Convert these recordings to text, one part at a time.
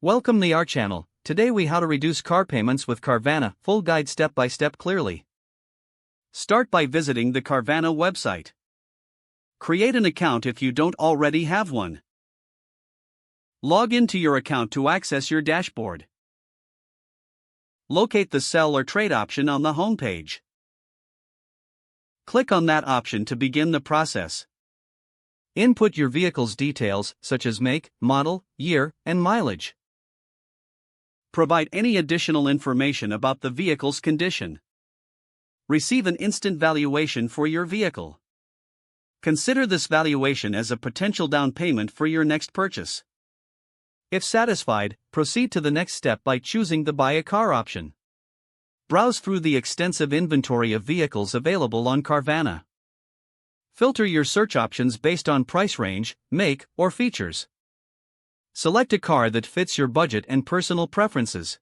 Welcome to our channel. Today we how to reduce car payments with Carvana, full guide step by step clearly. Start by visiting the Carvana website. Create an account if you don't already have one. Log into your account to access your dashboard. Locate the sell or trade option on the home page. Click on that option to begin the process. Input your vehicle's details such as make, model, year, and mileage. Provide any additional information about the vehicle's condition. Receive an instant valuation for your vehicle. Consider this valuation as a potential down payment for your next purchase. If satisfied, proceed to the next step by choosing the Buy a Car option. Browse through the extensive inventory of vehicles available on Carvana. Filter your search options based on price range, make, or features. Select a car that fits your budget and personal preferences.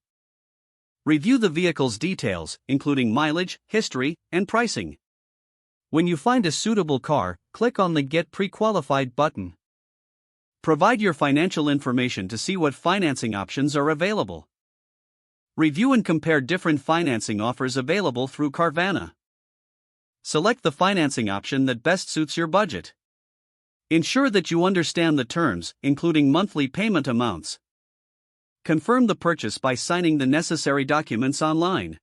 Review the vehicle's details, including mileage, history, and pricing. When you find a suitable car, click on the Get Pre-Qualified button. Provide your financial information to see what financing options are available. Review and compare different financing offers available through Carvana. Select the financing option that best suits your budget. Ensure that you understand the terms, including monthly payment amounts. Confirm the purchase by signing the necessary documents online.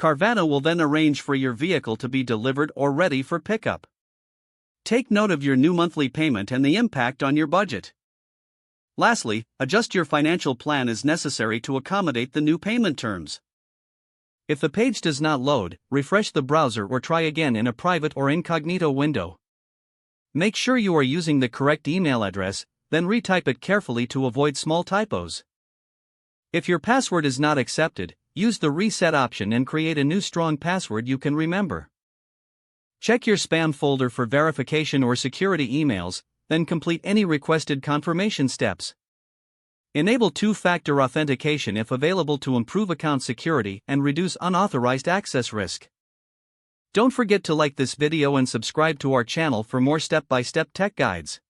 Carvana will then arrange for your vehicle to be delivered or ready for pickup. Take note of your new monthly payment and the impact on your budget. Lastly, adjust your financial plan as necessary to accommodate the new payment terms. If the page does not load, refresh the browser or try again in a private or incognito window. Make sure you are using the correct email address, then retype it carefully to avoid small typos. If your password is not accepted, use the reset option and create a new strong password you can remember. Check your spam folder for verification or security emails, then complete any requested confirmation steps. Enable two-factor authentication if available to improve account security and reduce unauthorized access risk. Don't forget to like this video and subscribe to our channel for more step-by-step tech guides.